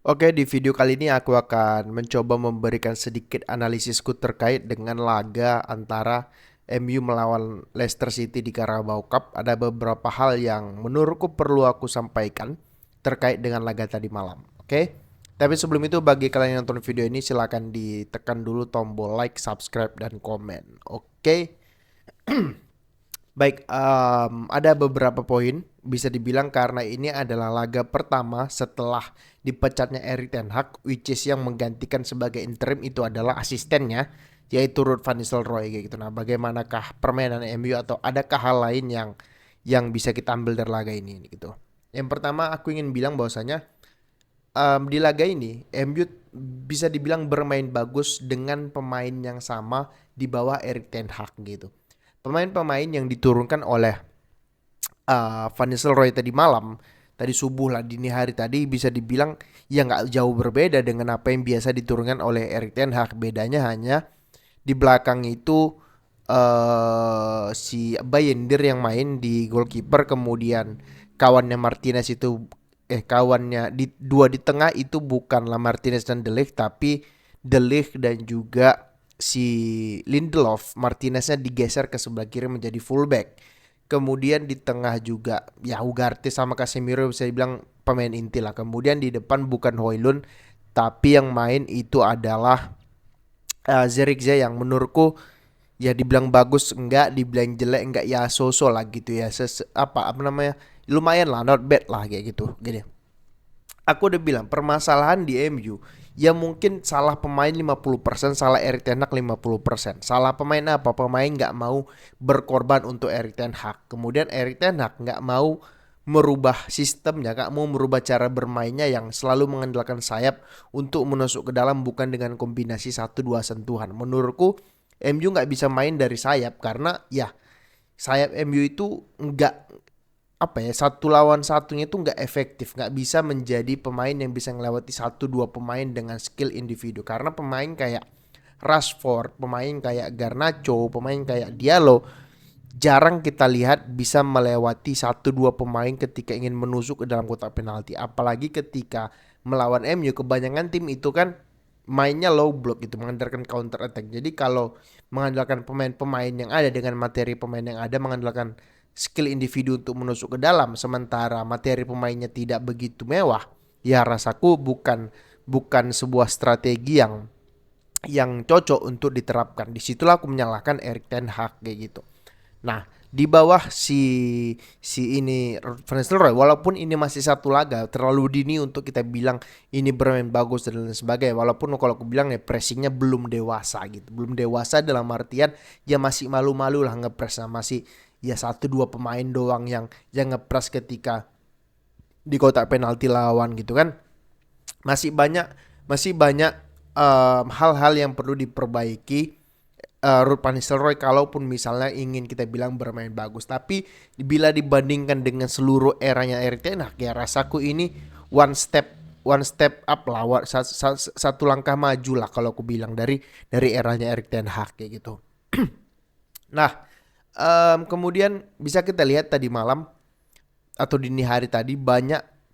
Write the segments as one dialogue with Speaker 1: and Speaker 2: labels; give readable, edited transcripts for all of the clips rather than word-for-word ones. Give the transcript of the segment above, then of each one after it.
Speaker 1: Oke, di video kali ini aku akan mencoba memberikan sedikit analisisku terkait dengan laga antara MU melawan Leicester City di Carabao Cup. Ada beberapa hal yang menurutku perlu aku sampaikan terkait dengan laga tadi malam. Oke, tapi sebelum itu bagi kalian yang nonton video ini silahkan ditekan dulu tombol like, subscribe, dan komen. Oke. Baik, ada beberapa poin bisa dibilang karena ini adalah laga pertama setelah dipecatnya Erik ten Hag, which is yang menggantikan sebagai interim itu adalah asistennya, yaitu Ruud van Nistelrooy kayak gitu. Nah, bagaimanakah permainan MU atau adakah hal lain yang bisa kita ambil dari laga ini gitu. Yang pertama aku ingin bilang bahwasanya di laga ini MU bisa dibilang bermain bagus dengan pemain yang sama di bawah Erik ten Hag gitu. Pemain-pemain yang diturunkan oleh Van Nistelrooy tadi malam, tadi subuh lah dini hari tadi bisa dibilang ya nggak jauh berbeda dengan apa yang biasa diturunkan oleh Erik ten Hag. Bedanya hanya di belakang itu si Bayender yang main di goalkeeper, kemudian kawannya Martinez itu kawannya dua di tengah itu bukanlah Martinez dan De Ligt, tapi De Ligt dan juga si Lindelof. Martineznya digeser ke sebelah kiri menjadi fullback. Kemudian di tengah juga ya Ugarte sama Casemiro bisa dibilang pemain inti lah. Kemudian di depan bukan Højlund, tapi yang main itu adalah Zirkzee yang menurutku ya dibilang bagus enggak, dibilang jelek enggak, ya so-so lah gitu ya. Apa namanya? Lumayan lah, not bad lah kayak gitu. Gini. Aku udah bilang permasalahan di MU ya mungkin salah pemain 50%, salah Erik ten Hag 50%. Salah pemain apa? Pemain nggak mau berkorban untuk Erik ten Hag. Kemudian Erik ten Hag nggak mau merubah sistemnya, nggak mau merubah cara bermainnya yang selalu mengandalkan sayap untuk menusuk ke dalam bukan dengan kombinasi satu dua sentuhan. Menurutku MU nggak bisa main dari sayap karena ya sayap MU itu nggak apa ya, satu lawan satunya itu nggak efektif, nggak bisa menjadi pemain yang bisa melewati satu dua pemain dengan skill individu karena pemain kayak Rashford, pemain kayak Garnacho, pemain kayak Diallo jarang kita lihat bisa melewati satu dua pemain ketika ingin menusuk ke dalam kotak penalti, apalagi ketika melawan MU kebanyakan tim itu kan mainnya low block gitu, mengandalkan counter attack. Jadi kalau mengandalkan pemain-pemain yang ada dengan materi pemain yang ada, mengandalkan skill individu untuk menusuk ke dalam sementara materi pemainnya tidak begitu mewah, ya rasaku bukan bukan sebuah strategi yang cocok untuk diterapkan. Disitulah aku menyalahkan Erik ten Hag kayak gitu. Nah, di bawah si ini Van Nistelrooy, walaupun ini masih satu laga, terlalu dini untuk kita bilang ini bermain bagus dan lain sebagainya. Walaupun kalau aku bilang ya pressingnya belum dewasa gitu, belum dewasa dalam artian ya masih malu-malu lah ngepressnya, masih ya satu dua pemain doang yang ngepress ketika di kotak penalti lawan gitu kan. Masih banyak hal-hal yang perlu diperbaiki Ruud van Nistelrooy kalaupun misalnya ingin kita bilang bermain bagus. Tapi bila dibandingkan dengan seluruh eranya Erik ten Hag ya rasaku ini one step up lah, satu langkah maju lah kalau aku bilang dari eranya Erik ten Hag kayak gitu. Nah, kemudian bisa kita lihat tadi malam atau dini hari tadi banyak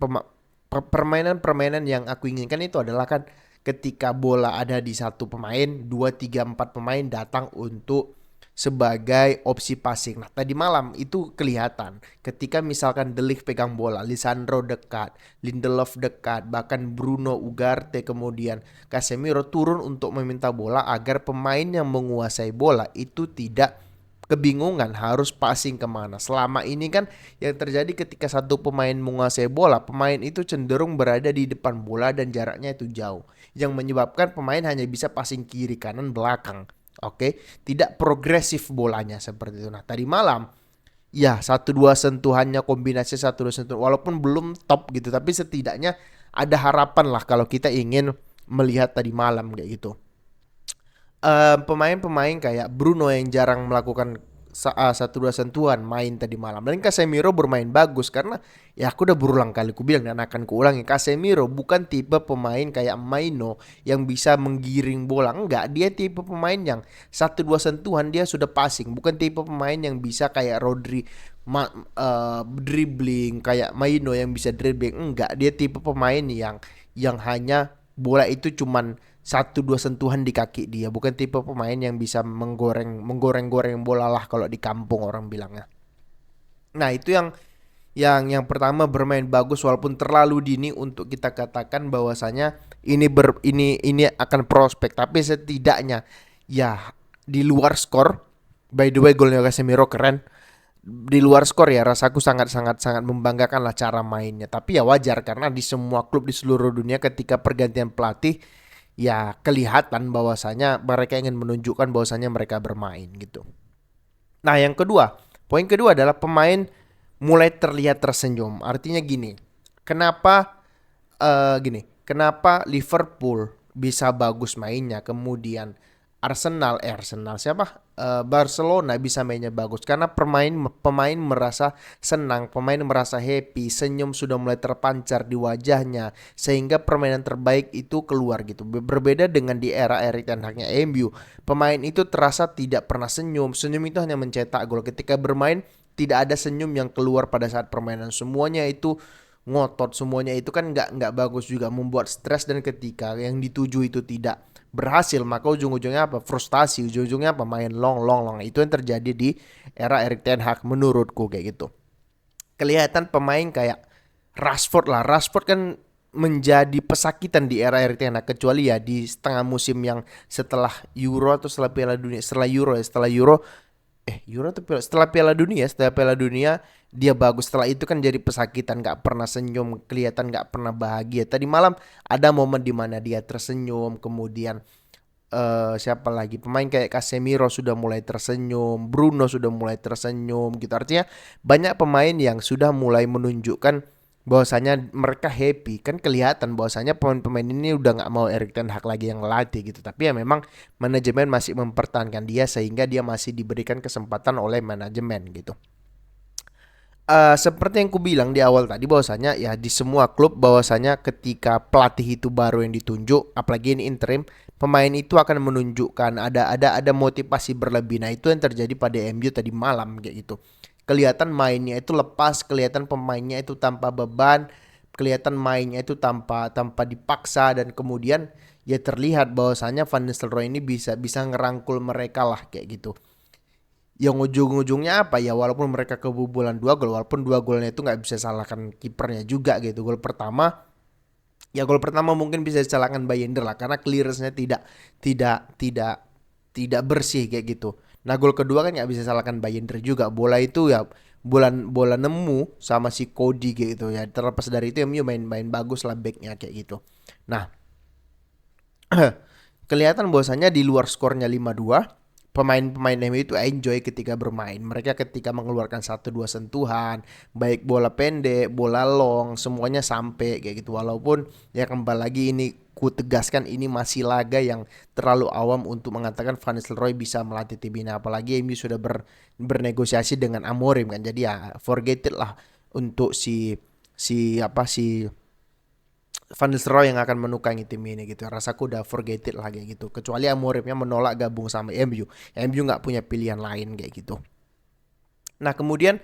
Speaker 1: permainan-permainan yang aku inginkan itu adalah kan ketika bola ada di satu pemain, 2 3 4 pemain datang untuk sebagai opsi passing. Nah, tadi malam itu kelihatan ketika misalkan De Ligt pegang bola, Lisandro dekat, Lindelof dekat, bahkan Bruno, Ugarte, kemudian Casemiro turun untuk meminta bola agar pemain yang menguasai bola itu tidak kebingungan harus passing kemana. Selama ini kan yang terjadi ketika satu pemain menguasai bola, pemain itu cenderung berada di depan bola dan jaraknya itu jauh, yang menyebabkan pemain hanya bisa passing kiri kanan belakang. Oke, tidak progresif bolanya seperti itu. Nah, tadi malam ya satu dua sentuhannya, kombinasi satu dua sentuhan walaupun belum top gitu, tapi setidaknya ada harapan lah kalau kita ingin melihat tadi malam kayak gitu. Pemain-pemain kayak Bruno yang jarang melakukan satu dua sentuhan main tadi malam. Dan Casemiro bermain bagus karena ya aku udah berulang kali aku bilang dan akan kuulangi, Casemiro bukan tipe pemain kayak Maino yang bisa menggiring bola. Enggak, dia tipe pemain yang satu dua sentuhan dia sudah passing. Bukan tipe pemain yang bisa kayak Rodri dribbling kayak Maino yang bisa dribbling. Enggak, dia tipe pemain yang hanya bola itu cuman satu dua sentuhan di kaki dia, bukan tipe pemain yang bisa menggoreng-goreng bola lah kalau di kampung orang bilangnya. Nah, itu yang pertama bermain bagus walaupun terlalu dini untuk kita katakan bahwasanya ini akan prospek, tapi setidaknya ya di luar skor. By the way, golnya Casemiro keren. Di luar skor ya rasaku sangat sangat sangat membanggakan lah cara mainnya. Tapi ya wajar karena di semua klub di seluruh dunia ketika pergantian pelatih ya kelihatan bahwasanya mereka ingin menunjukkan bahwasanya mereka bermain gitu. Nah, poin kedua adalah pemain mulai terlihat tersenyum. Artinya gini, kenapa kenapa Liverpool bisa bagus mainnya, kemudian Arsenal siapa? Barcelona bisa mainnya bagus karena pemain merasa senang, pemain merasa happy, senyum sudah mulai terpancar di wajahnya sehingga permainan terbaik itu keluar gitu. Berbeda dengan di era Erik ten Hag-nya MU, pemain itu terasa tidak pernah senyum. Senyum itu hanya mencetak gol. Ketika bermain tidak ada senyum yang keluar pada saat permainan. Semuanya itu ngotot, semuanya itu kan nggak bagus juga, membuat stres, dan ketika yang dituju itu tidak berhasil maka ujung-ujungnya apa? Frustasi, ujung-ujungnya apa? Main long. Itu yang terjadi di era Erik ten Hag menurutku kayak gitu. Kelihatan pemain kayak Rashford kan menjadi pesakitan di era Erik ten Hag, kecuali ya di setengah musim yang setelah Euro atau setelah Piala Dunia, setelah Euro setelah Piala Dunia dia bagus. Setelah itu kan jadi pesakitan, nggak pernah senyum, kelihatan nggak pernah bahagia. Tadi malam ada momen di mana dia tersenyum, kemudian siapa lagi pemain kayak Casemiro sudah mulai tersenyum, Bruno sudah mulai tersenyum gitu. Artinya banyak pemain yang sudah mulai menunjukkan bahwasanya mereka happy. Kan kelihatan bahwasanya pemain-pemain ini udah nggak mau Erik ten Hag lagi yang ngelatih gitu. Tapi ya memang manajemen masih mempertahankan dia sehingga dia masih diberikan kesempatan oleh manajemen gitu. Seperti yang ku bilang di awal tadi bahwasanya ya di semua klub bahwasanya ketika pelatih itu baru yang ditunjuk, apalagi ini interim, pemain itu akan menunjukkan ada motivasi berlebih. Nah, itu yang terjadi pada MU tadi malam kayak gitu. Kelihatan mainnya itu lepas, kelihatan pemainnya itu tanpa beban, kelihatan mainnya itu tanpa dipaksa, dan kemudian ya terlihat bahwasanya Van Nistelrooy ini bisa ngerangkul mereka lah kayak gitu. Yang ujung-ujungnya apa ya, walaupun mereka kebobolan 2 gol, walaupun 2 golnya itu nggak bisa salahkan kipernya juga gitu. Gol pertama mungkin bisa disalahkan Bayender lah karena clearance-nya tidak tidak tidak bersih kayak gitu. Nah, gol kedua kan nggak bisa salahkan Bayender juga, bola itu ya bola bola nemu sama si Cody gitu ya. Terlepas dari itu MU main bagus lah backnya kayak gitu. Nah, kelihatan bahwasanya di luar skornya 5-2, pemain-pemain MU itu enjoy ketika bermain. Mereka ketika mengeluarkan satu dua sentuhan, baik bola pendek, bola long, semuanya sampai kayak gitu. Walaupun ya kembali lagi ini ku tegaskan ini masih laga yang terlalu awam untuk mengatakan Van Nistelrooy bisa melatih tim ini. Apalagi MU sudah bernegosiasi dengan Amorim kan. Jadi ya forget it lah untuk si si apa si Van Nistelrooy yang akan menukangi tim ini gitu. Rasaku udah forget it lah kayak gitu. Kecuali Amorimnya menolak gabung sama MU. MU nggak punya pilihan lain kayak gitu. Nah, kemudian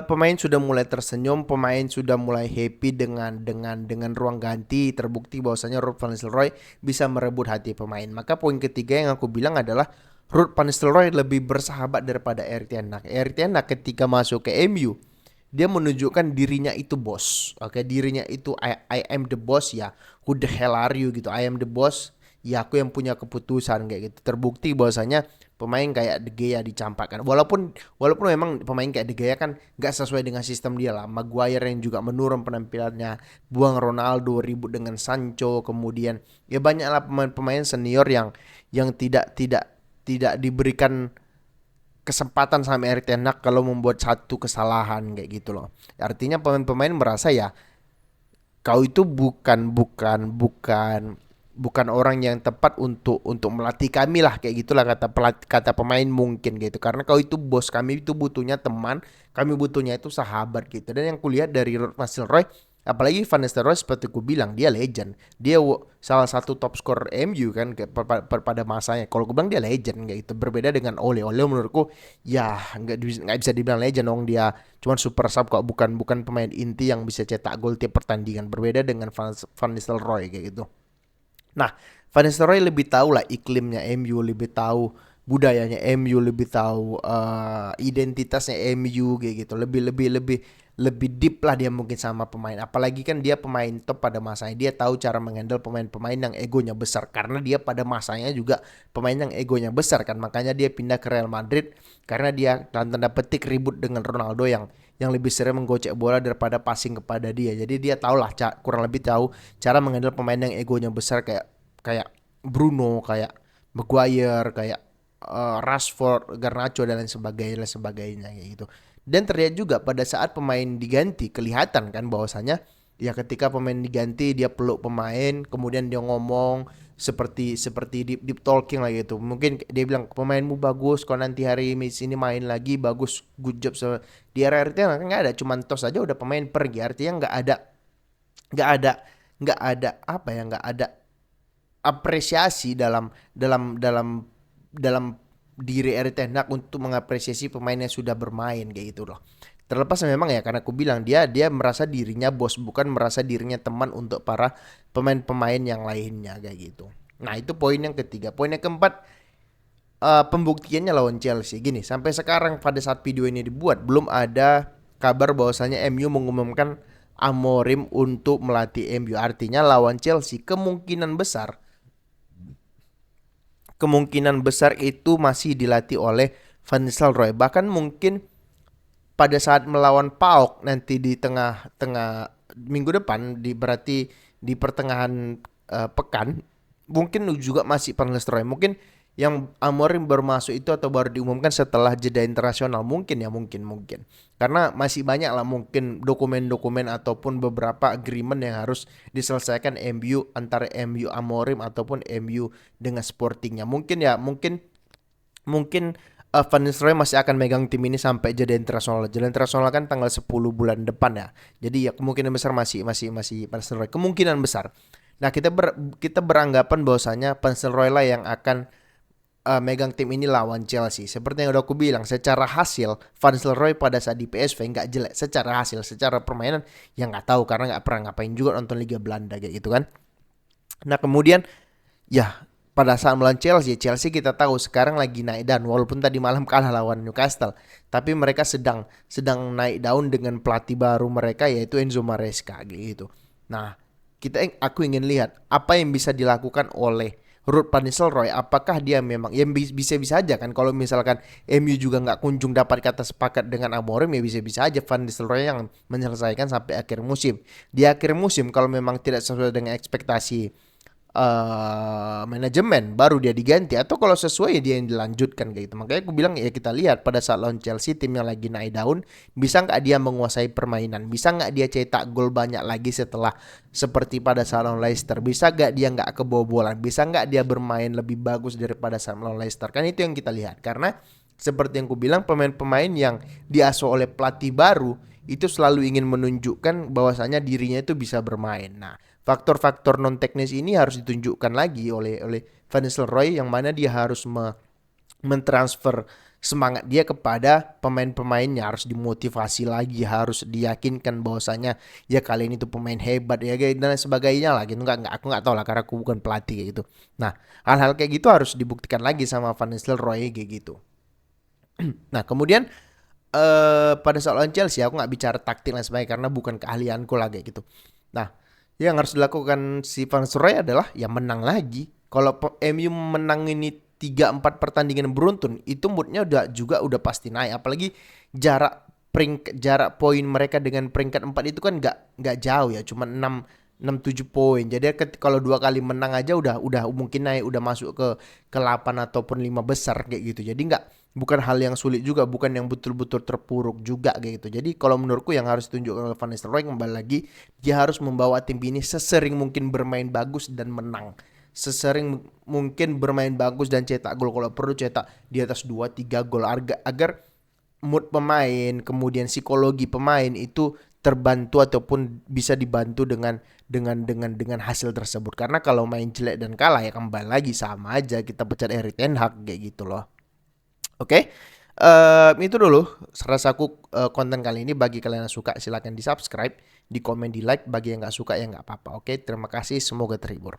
Speaker 1: pemain sudah mulai tersenyum, pemain sudah mulai happy dengan ruang ganti. Terbukti bahwasanya Ruud van Nistelrooy bisa merebut hati pemain. Maka poin ketiga yang aku bilang adalah Ruud van Nistelrooy lebih bersahabat daripada Erik ten Hag. Erik ten Hag ketika masuk ke MU, dia menunjukkan dirinya itu bos. Oke, dirinya itu I am the boss ya. Who the hell are you gitu. I am the boss. Ya aku yang punya keputusan kayak gitu. Terbukti bahwasanya pemain kayak De Gea dicampakkan. Walaupun memang pemain kayak De Gea kan gak sesuai dengan sistem dia lah. Maguire yang juga menurun penampilannya, buang Ronaldo, ribut dengan Sancho, kemudian ya banyaklah pemain-pemain senior yang tidak diberikan kesempatan sama Erik ten Hag kalau membuat satu kesalahan kayak gitu loh. Artinya pemain-pemain merasa ya kau itu bukan orang yang tepat untuk melatih kami lah kayak gitulah, kata pemain mungkin gitu, karena kau itu bos, kami itu butuhnya teman, kami butuhnya itu sahabat gitu. Dan yang kulihat dari Ruud van Nistelrooy Apalagi Van Nistelrooy seperti ku bilang dia legend. Dia salah satu top skor MU kan pada masanya. Kalau gue bilang dia legend kayak gitu. Berbeda dengan Ole. Ole menurutku ya nggak bisa dibilang legend dong, dia cuman super sub kok, bukan bukan pemain inti yang bisa cetak gol tiap pertandingan. Berbeda dengan Van Nistelrooy kayak gitu. Nah, Van Nistelrooy lebih tahu lah iklimnya MU, lebih tahu budayanya MU, lebih tahu identitasnya MU kayak gitu. Lebih deep lah dia mungkin sama pemain. Apalagi kan dia pemain top pada masanya. Dia tahu cara mengendal pemain-pemain yang egonya besar, karena dia pada masanya juga pemain yang egonya besar kan. Makanya dia pindah ke Real Madrid karena dia dalam tanda petik ribut dengan Ronaldo yang lebih sering menggocek bola daripada passing kepada dia. Jadi dia tahu lah, kurang lebih tahu cara mengendal pemain yang egonya besar kayak kayak Bruno, kayak Maguire, kayak Rashford, Garnacho dan lain sebagainya kayak gitu. Dan terlihat juga pada saat pemain diganti, kelihatan kan bahwasanya ya ketika pemain diganti dia peluk pemain, kemudian dia ngomong seperti deep talking lah gitu. Mungkin dia bilang pemainmu bagus, kalau nanti hari ini main lagi bagus, good job. Di era artinya nggak ada, cuman tos aja udah pemain pergi. Artinya nggak ada nggak ada apa ya, nggak ada apresiasi dalam diri Erik ten Hag untuk mengapresiasi pemain yang sudah bermain kayak gitu loh. Terlepas memang ya, karena aku bilang dia merasa dirinya bos, bukan merasa dirinya teman untuk para pemain-pemain yang lainnya kayak gitu. Nah, itu poin yang ketiga. Poin yang keempat, pembuktiannya lawan Chelsea. Gini, sampai sekarang pada saat video ini dibuat belum ada kabar bahwasanya MU mengumumkan Amorim untuk melatih MU. Artinya lawan Chelsea kemungkinan besar itu masih dilatih oleh Van Nistelrooy. Bahkan mungkin pada saat melawan PAOK nanti di tengah-tengah minggu depan, berarti di pertengahan pekan, mungkin juga masih Van Nistelrooy. Mungkin yang Amorim baru masuk itu atau baru diumumkan setelah jeda internasional, mungkin ya, mungkin karena masih banyak lah mungkin dokumen-dokumen ataupun beberapa agreement yang harus diselesaikan MU, antara MU Amorim ataupun MU dengan Sportingnya. Mungkin Van Nistelrooy masih akan megang tim ini sampai jeda internasional. Jeda internasional kan tanggal 10 bulan depan ya. Jadi ya kemungkinan besar masih Van Nistelrooy. Kemungkinan besar. Nah, kita beranggapan bahwasanya Van Nistelrooy lah yang akan megang tim ini lawan Chelsea. Seperti yang udah aku bilang, secara hasil Van Nistelrooy pada saat di PSV nggak jelek. Secara hasil, secara permainan ya nggak tahu karena nggak pernah ngapain juga nonton Liga Belanda kayak gitu kan. Nah, kemudian ya pada saat melawan Chelsea kita tahu sekarang lagi naik daun, walaupun tadi malam kalah lawan Newcastle, tapi mereka sedang naik daun dengan pelatih baru mereka yaitu Enzo Maresca gitu. Nah, aku ingin lihat apa yang bisa dilakukan oleh Ruud van Nistelrooy. Apakah dia memang ya bisa-bisa aja kan, kalau misalkan MU juga nggak kunjung dapat kata sepakat dengan Amorim, ya bisa-bisa aja Van Nistelrooy yang menyelesaikan sampai akhir musim. Di akhir musim kalau memang tidak sesuai dengan ekspektasi manajemen, baru dia diganti, atau kalau sesuai dia yang dilanjutkan kayak gitu. Makanya aku bilang ya kita lihat pada saat lawan Chelsea, tim yang lagi naik daun, bisa nggak dia menguasai permainan, bisa nggak dia cetak gol banyak lagi setelah seperti pada saat lawan Leicester, bisa nggak dia nggak kebobolan, bisa nggak dia bermain lebih bagus daripada saat lawan Leicester. Kan itu yang kita lihat, karena seperti yang aku bilang, pemain-pemain yang diasuh oleh pelatih baru itu selalu ingin menunjukkan bahwasanya dirinya itu bisa bermain. Nah, faktor-faktor non teknis ini harus ditunjukkan lagi oleh Van Nistelrooy, yang mana dia harus mentransfer semangat dia kepada pemain-pemainnya, harus dimotivasi lagi, harus diyakinkan bahwasanya ya kalian itu pemain hebat ya dan sebagainya lah gitu. Aku nggak tahu lah karena aku bukan pelatih gitu. Nah, hal-hal kayak gitu harus dibuktikan lagi sama Van Nistelrooy kayak gitu. Nah, kemudian pada saat lawan Chelsea aku nggak bicara taktik dan sebagainya karena bukan keahlianku lah kayak gitu. Nah, yang harus dilakukan si Van Nistelrooy adalah ya menang lagi. Kalau MU menang ini 3-4 pertandingan beruntun, itu moodnya udah pasti naik. Apalagi jarak poin mereka dengan peringkat 4 itu kan nggak jauh ya, cuma 6-7 poin. Jadi kalau 2 kali menang aja udah mungkin naik, udah masuk ke 8 ataupun 5 besar kayak gitu. Jadi bukan hal yang sulit juga, bukan yang betul-betul terpuruk juga kayak gitu. Jadi kalau menurutku yang harus ditunjukkan oleh Van Nistelrooy kembali lagi, dia harus membawa tim ini sesering mungkin bermain bagus dan menang. Sesering mungkin bermain bagus dan cetak gol, kalau perlu cetak di atas 2-3 gol agar mood pemain, kemudian psikologi pemain itu terbantu ataupun bisa dibantu dengan hasil tersebut. Karena kalau main jelek dan kalah ya kembali lagi sama aja kita pecat Erik ten Hag kayak gitu loh. Oke. Itu dulu rasaku konten kali ini. Bagi kalian yang suka silahkan di subscribe, di komen, di like. Bagi yang nggak suka ya nggak apa-apa. Oke, terima kasih, semoga terhibur.